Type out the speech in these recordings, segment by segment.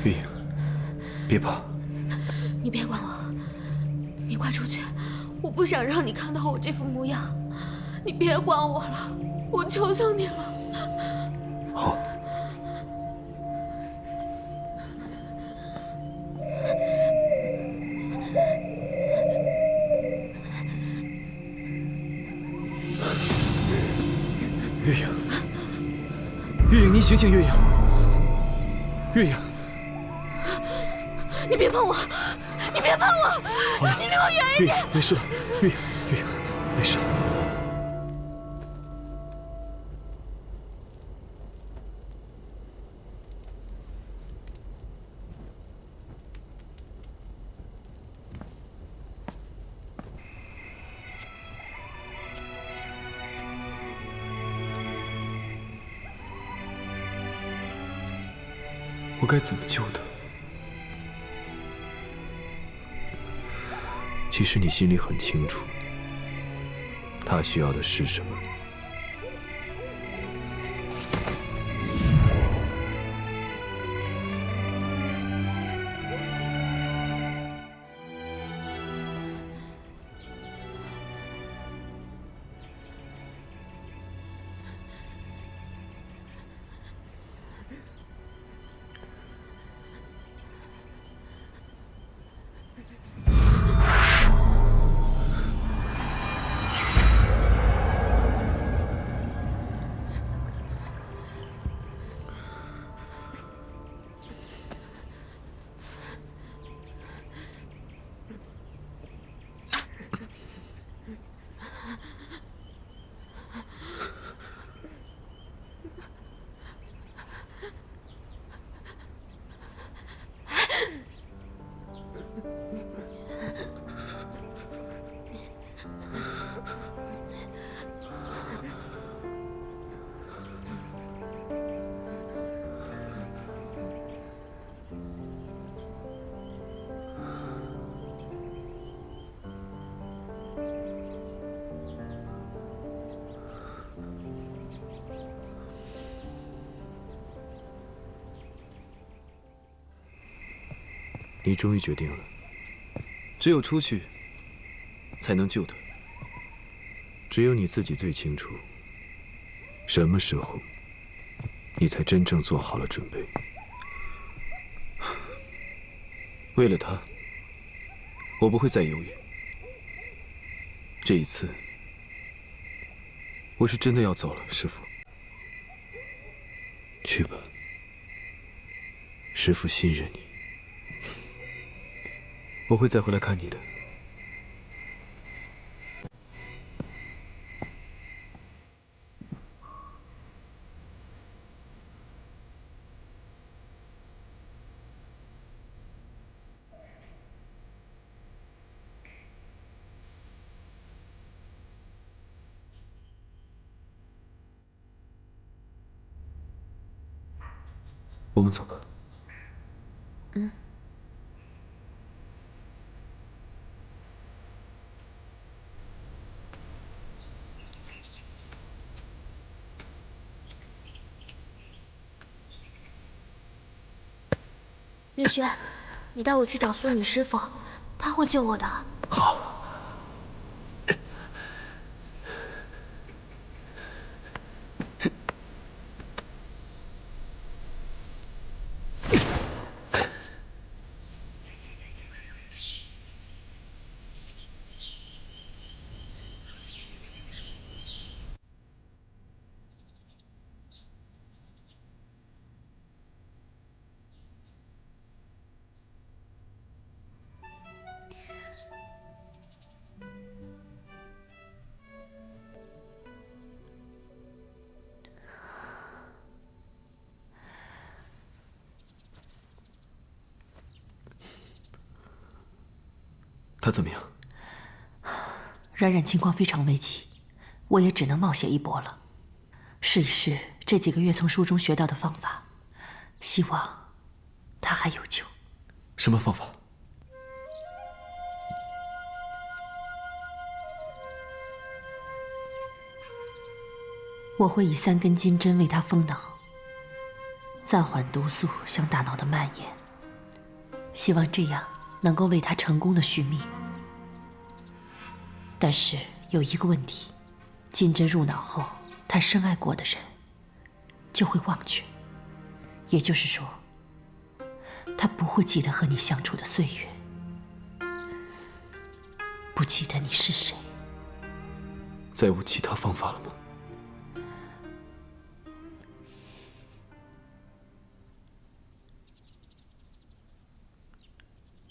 月影，别怕。你别管我，你快出去！我不想让你看到我这副模样。你别管我了，我求求你了。好。月影，月影，你醒醒！月影，月影，你别碰我！你别碰我！好了，你离我远一点！没事了，月影，月影，没事了。我该怎么救他？其实你心里很清楚，他需要的是什么。你终于决定了，只有出去，才能救他。只有你自己最清楚，什么时候，你才真正做好了准备。为了他，我不会再犹豫。这一次，我是真的要走了，师父。去吧，师父信任你。我会再回来看你的。我们走吧。嗯。月轩，你带我去找孙女师傅，她会救我的。好。他怎么样？冉冉情况非常危急，我也只能冒险一搏了，试一试这几个月从书中学到的方法，希望他还有救。什么方法？我会以3根金针为他封脑，暂缓毒素向大脑的蔓延，希望这样能够为他成功的续命。但是有一个问题，金针入脑后，他深爱过的人就会忘却，也就是说，他不会记得和你相处的岁月，不记得你是谁。再无其他方法了吗？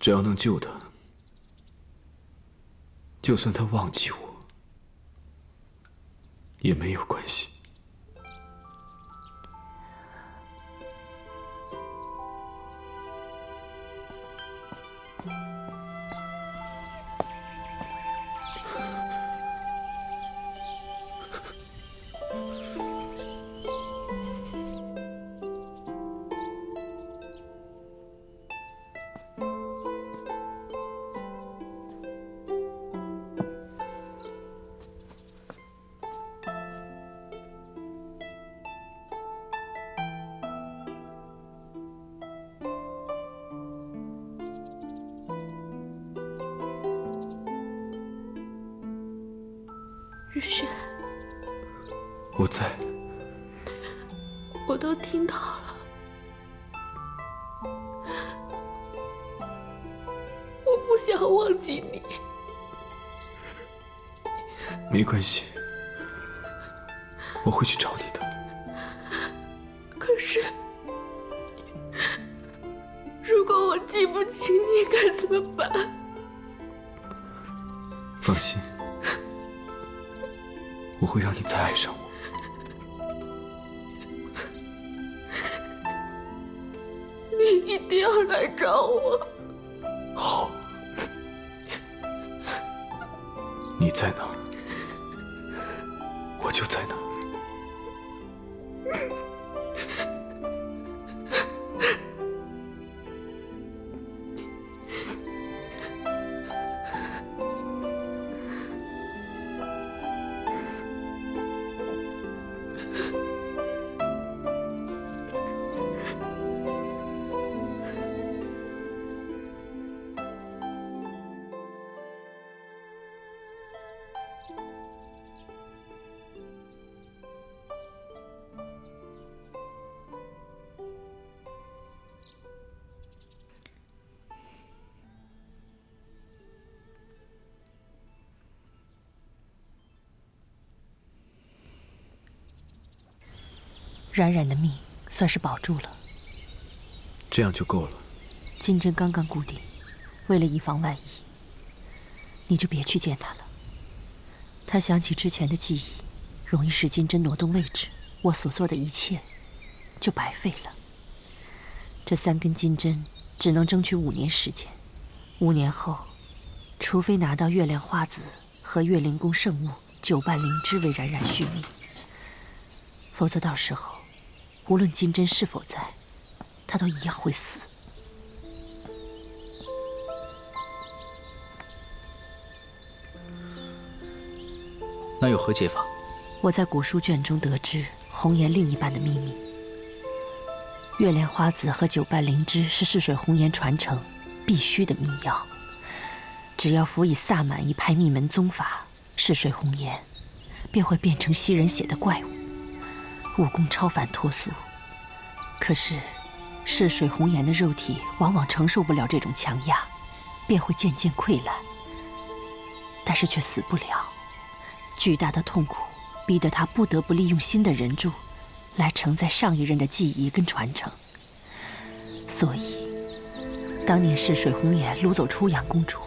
只要能救他，就算他忘记我，也没有关系。日雪，我在。我都听到了。我不想忘记你。没关系，我会去找你的。可是，如果我记不起你，该怎么办？放心，我会让你再爱上我。你一定要来找我。好，你在哪儿，我就在哪儿。冉冉的命算是保住了，这样就够了。金针刚刚固定，为了以防万一，你就别去见他了。他想起之前的记忆，容易使金针挪动位置，我所做的一切就白费了。这3根金针只能争取5年时间，5年后，除非拿到月亮花籽和月灵宫圣物9瓣灵芝为冉冉续命，否则到时候，无论金针是否在，他都一样会死。那有何解法？我在古书卷中得知红颜另一半的秘密。月亮花籽和9瓣灵芝是逝水红颜传承必须的秘药，只要辅以萨满一派秘门宗法，逝水红颜便会变成吸人血的怪物，武功超凡脱俗。可是逝水红颜的肉体往往承受不了这种强压，便会渐渐溃烂，但是却死不了。巨大的痛苦逼得他不得不利用新的人柱来承载上一任的记忆跟传承。所以当年逝水红颜掳走初阳公主，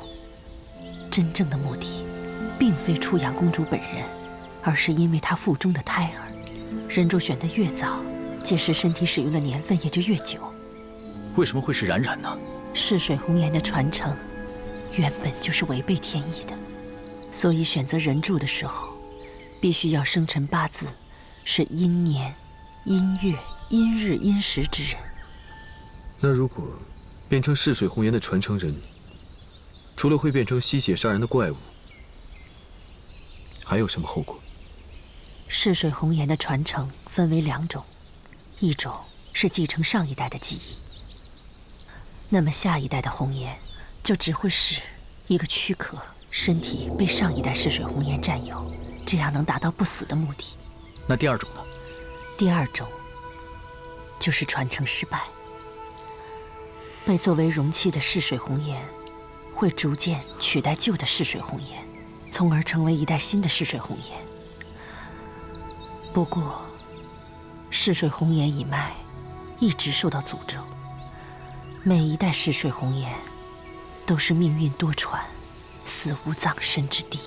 真正的目的并非初阳公主本人，而是因为她腹中的胎儿。人柱选得越早，届时身体使用的年份也就越久。为什么会是冉冉呢？逝水红颜的传承原本就是违背天意的，所以选择人柱的时候，必须要生辰八字是阴年、阴月、阴日、阴时之人。那如果变成逝水红颜的传承人，除了会变成吸血杀人的怪物，还有什么后果？逝水红颜的传承分为2种，一种是继承上一代的记忆，那么下一代的红颜就只会是一个躯壳，身体被上一代逝水红颜占有，这样能达到不死的目的。那第2种呢？第2种就是传承失败，被作为容器的逝水红颜会逐渐取代旧的逝水红颜，从而成为一代新的逝水红颜。不过，逝水红颜一脉一直受到诅咒，每一代逝水红颜都是命运多舛、死无葬身之地。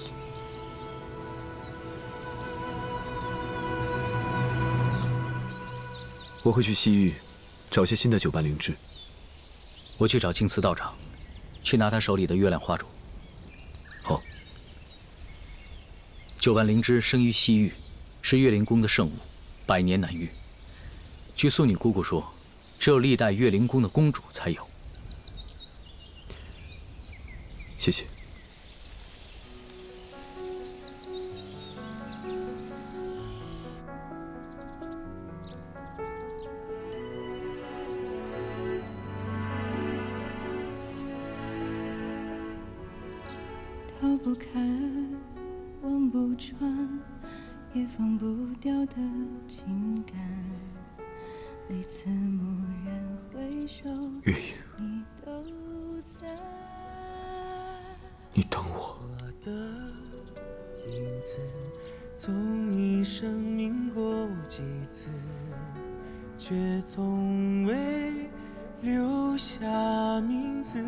我会去西域找些新的9瓣灵芝。我去找净慈道长，去拿他手里的月亮花烛。好。9瓣灵芝生于西域，是月灵宫的圣物，百年难遇。据素女姑姑说，只有历代月灵宫的公主才有。谢谢。逃不开，望不穿，也放不掉的情感。每次蓦然回首，月影，你都在。你等我。我的影子从你生命过几次，却从未留下名字。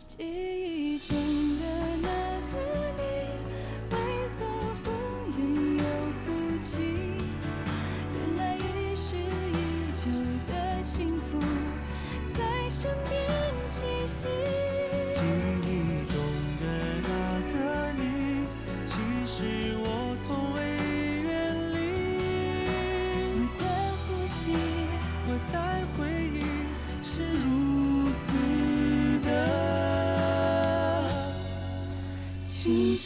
记忆中的那个你，为何忽远又忽近？原来已是已久的幸福，在身边栖息。记忆中的那个你，其实我从未远离。我的呼吸，我在回忆，是如此的清晰。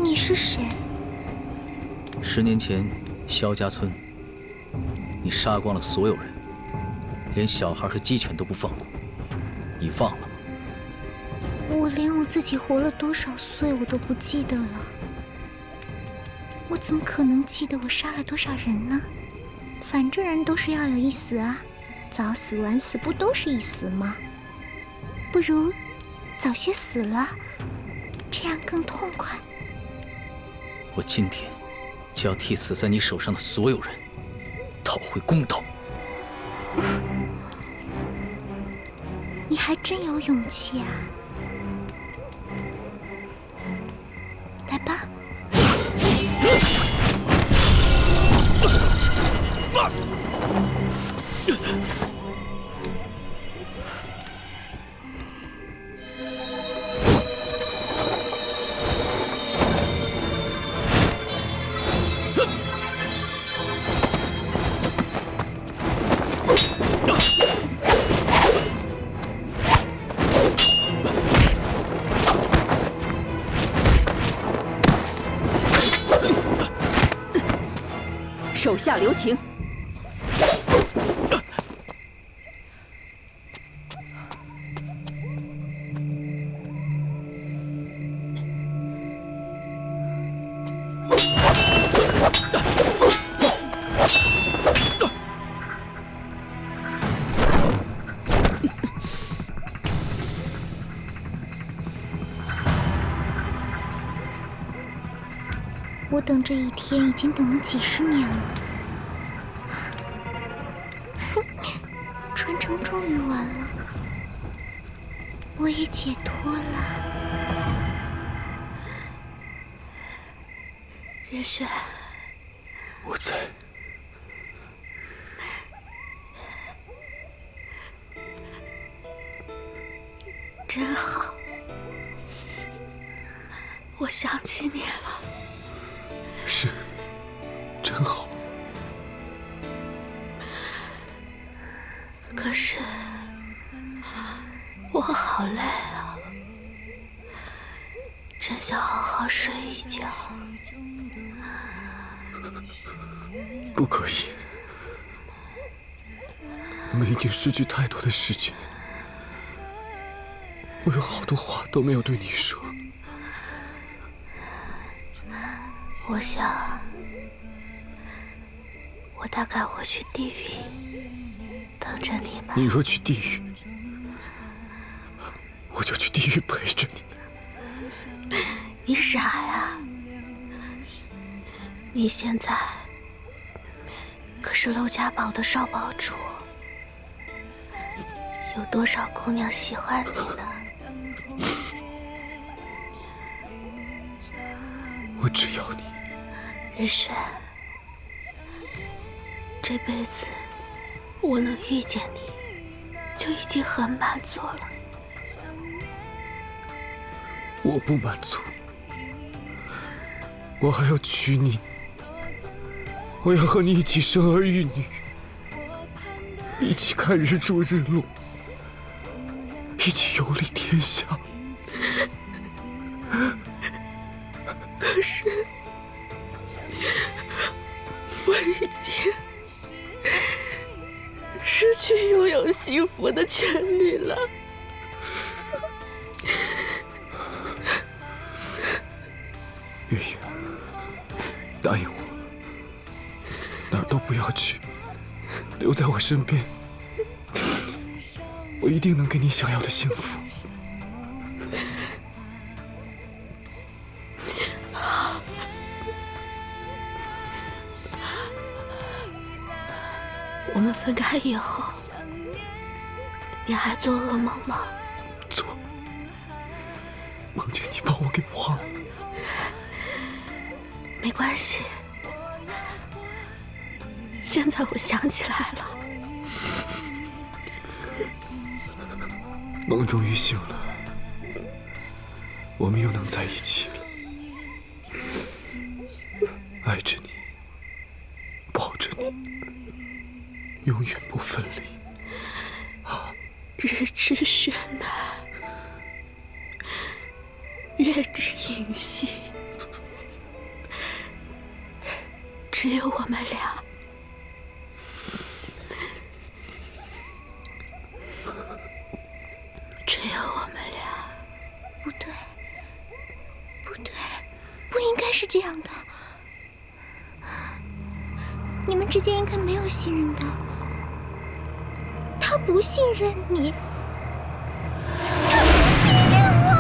你是谁10年前，萧家村，你杀光了所有人，连小孩和鸡犬都不放过，你忘了吗？我连我自己活了多少岁我都不记得了。我怎么可能记得我杀了多少人呢？反正人都是要有一死啊，早死晚死不都是一死吗？不如早些死了，这样更痛快。我今天就要替死在你手上的所有人讨回公道。你还真有勇气啊！来吧。手下留情。等这一天已经等了几十年了，传承终于完了，我也解脱了。日雪，我在。真好，我想起你了。是，真好。可是我好累啊，真想好好睡一觉。不可以，我们已经失去太多的时间。我有好多话都没有对你说。我想，我大概会去地狱等着你吧。你若去地狱，我就去地狱陪着你。你傻呀！你现在可是娄家堡的少堡主，有多少姑娘喜欢你呢？我只要你。日雪，这辈子我能遇见你，就已经很满足了。我不满足，我还要娶你。我要和你一起生儿育女，一起看日出日落，一起游历天下。可是，我已经失去拥有幸福的权利了。月月，答应我，哪儿都不要去，留在我身边，我一定能给你想要的幸福。我们分开以后，你还做噩梦吗？做，梦见你把我给忘了。没关系，现在我想起来了。梦终于醒了，我们又能在一起了，爱着你，抱着你，永远不分离。日之绚烂，月之影稀，只有我们俩。只有我们俩。不对，不对，不应该是这样的。你们之间应该没有信任的。他不信任你，他不信任我。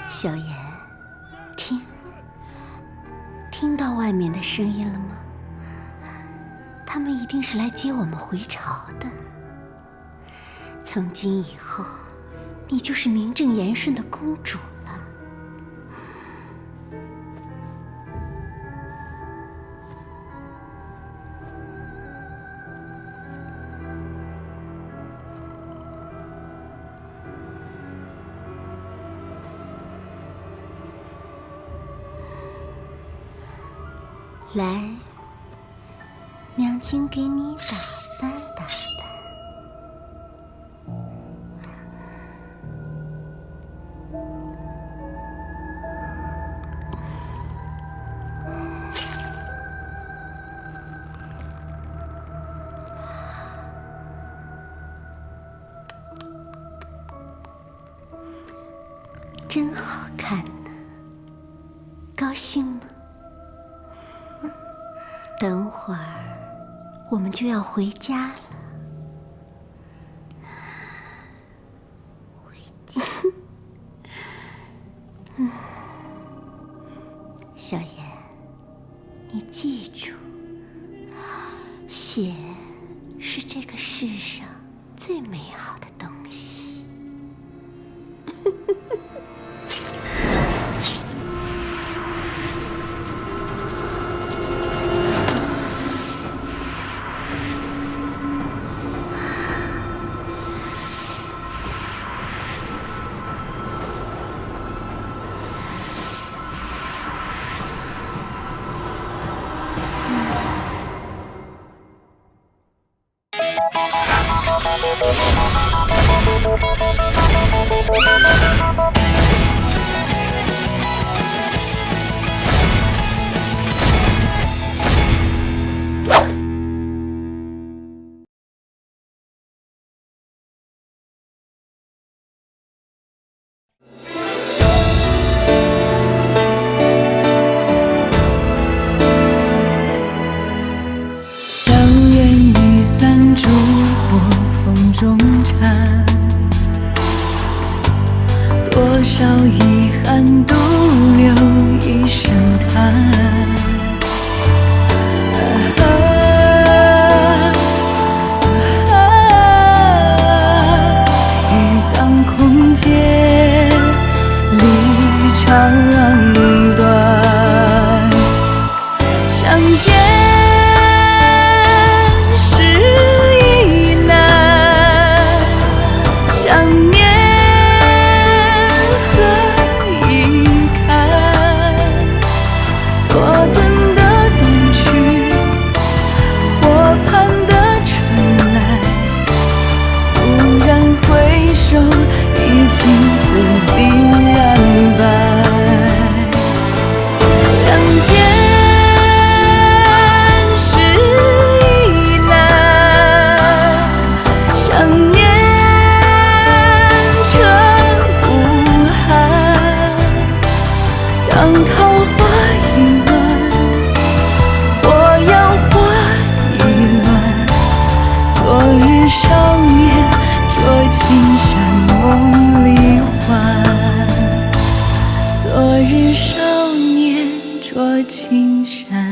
小妍，听到外面的声音了吗？他们一定是来接我们回朝的。从今以后，你就是名正言顺的公主了。来，娘亲给你打扮打扮。真好看呢，高兴吗？等会儿我们就要回家了。回家？小妍，你记住，血是这个世上最美好的东西。硝烟已散，烛火风中缠，多少遗憾独留一声叹。雨当空阶，离长短，相见是一难，想念何以堪？落灯的东去，火畔的春来，蓦然回首，已青丝鬓染白。相见是一难，想念彻骨寒。当桃花已乱，火药花已乱。昨日少年着青衫梦里还，昨日少年着青衫。